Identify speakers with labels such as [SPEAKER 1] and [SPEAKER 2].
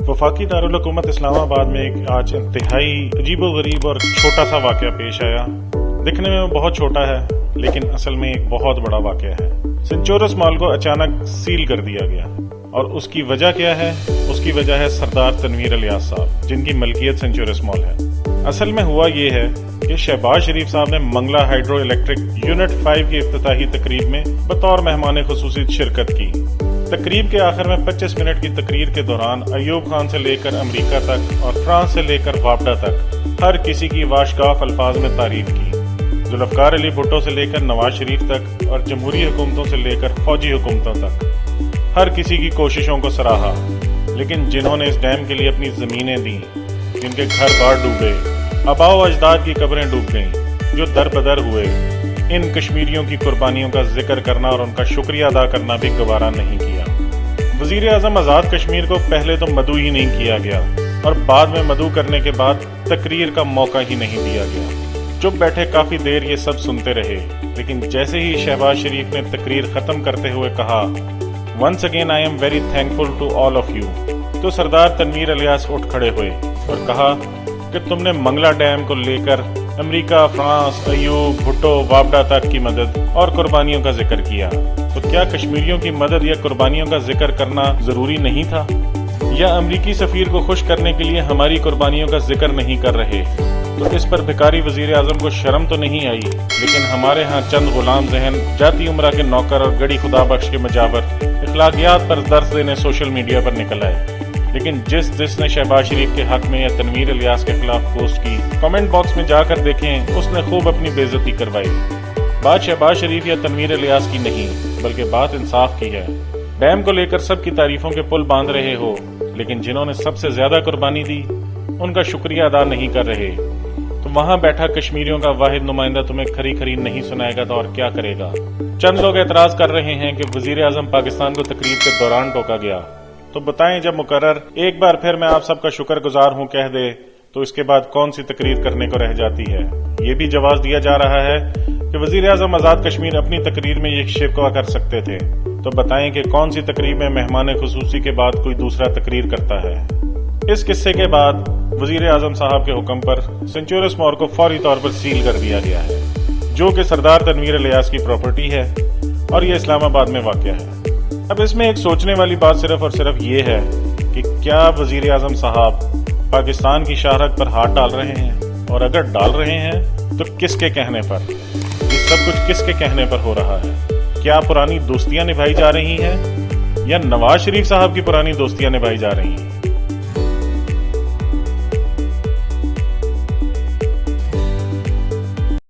[SPEAKER 1] वफाकी दारुल-हुकूमत इस्लामाबाद में एक आज इंतहाई अजीबो-गरीब और छोटा सा वाक़या पेश आया। दिखने में वो बहुत छोटा है लेकिन असल में एक बहुत बड़ा वाक़या है। सेंचुरस मॉल को अचानक सील कर दिया गया और उसकी वजह क्या है? उसकी वजह है सरदार तनवीर इलियास साहब, जिनकी मलकियत सेंचुरस मॉल है। असल में हुआ ये है कि शहबाज शरीफ साहब ने मंगला हाइड्रो इलेक्ट्रिक यूनिट 5 की इफ्तिताही तकरीब में बतौर मेहमान खुसूसी शिरकत की। तकरीब के आखिर में 25 मिनट की तकरीर के दौरान अयूब खान से लेकर अमेरिका तक और फ्रांस से लेकर वापडा तक हर किसी की वाशगाफ अल्फाज में तारीफ की। जुल्फ़िकार अली भुट्टो से लेकर नवाज शरीफ तक और जमहूरी हुकूमतों से लेकर फौजी हुकूमतों तक हर किसी की कोशिशों को सराहा। लेकिन जिन्होंने इस डैम के लिए अपनी ज़मीनें दी, जिनके घर बार डूबे, आबाओ अजदाद की कब्रें डूब गईं, जो दर बदर हुए, इन कश्मीरियों की कुर्बानियों का जिक्र करना और उनका शुक्रिया अदा करना भी गवारा नहीं किया। वज़ीर आज़म आज़ाद कश्मीर को पहले तो मदऊ ही नहीं किया गया और बाद में मदऊ करने के बाद तकरीर का मौका ही नहीं दिया गया। चुप बैठे काफ़ी देर ये सब सुनते रहे, लेकिन जैसे ही शहबाज शरीफ ने तकरीर ख़त्म करते हुए कहा, once again I am very thankful to all of you, तो सरदार तनवीर इलियास उठ खड़े हुए और कहा कि तुमने मंगला डैम को लेकर अमेरिका, फ्रांस, अयूब, भुट्टो, वापडा तक की मदद और कुर्बानियों का जिक्र किया, तो क्या कश्मीरियों की मदद या कुर्बानियों का जिक्र करना जरूरी नहीं था? या अमरीकी सफीर को खुश करने के लिए हमारी कुर्बानियों का जिक्र नहीं कर रहे? तो इस पर भिखारी वजीर आजम को शर्म तो नहीं आई, लेकिन हमारे यहाँ चंद गुलाम जहन जाती उम्रा के नौकर और गड़ी खुदा बख्श के मजावर इखलाकियात पर दर्स देने सोशल मीडिया पर निकल आए। लेकिन जिसने शहबाज शरीफ के हक में या तनवीर इलियास के खिलाफ पोस्ट की, कमेंट बॉक्स में जाकर देखें, उसने खूब अपनी बेइज्जती करवाई। बात शहबाज शरीफ या तनवीर इलियास की नहीं, बल्कि बात इंसाफ की है। डैम को लेकर सबकी तारीफों के पुल बांध रहे हो, लेकिन जिन्होंने सबसे ज्यादा कुर्बानी दी उनका शुक्रिया अदा नहीं कर रहे, तो वहां बैठा कश्मीरियों का वाहिद नुमाइंदा तुम्हें खरी खरी नहीं सुनाएगा तो और क्या करेगा? चंद लोग एतराज कर रहे हैं कि वजीर आजम पाकिस्तान को तकरीर के दौरान टोका गया, तो बताएं जब मुकर्रर एक बार फिर मैं आप सबका शुक्रगुजार हूं कह दे, तो इसके बाद कौन सी तकरीर करने को रह जाती है? ये भी जवाब दिया जा रहा है कि वजीर आजम आजाद कश्मीर अपनी तकरीर में ये शिकवा कर सकते थे, तो बताएं कि कौन सी तकरीर में मेहमान खुसूसी के बाद कोई दूसरा तकरीर करता है। इस किस्से के बाद वजीर आजम साहब के हुक्म पर सेंचुरस मॉल को फौरी तौर पर सील कर दिया गया है, जो कि सरदार तनवीर इलियास की प्रॉपर्टी है और ये इस्लामाबाद में वाक़या है। अब इसमें एक सोचने वाली बात सिर्फ और सिर्फ ये है कि क्या वजीर आजम साहब पाकिस्तान की शाहरत पर हाथ डाल रहे हैं, और अगर डाल रहे हैं तो किसके कहने पर? ये सब कुछ किसके कहने पर हो रहा है? क्या पुरानी दोस्तियां निभाई जा रही हैं या नवाज शरीफ साहब की पुरानी दोस्तियां निभाई जा रही हैं?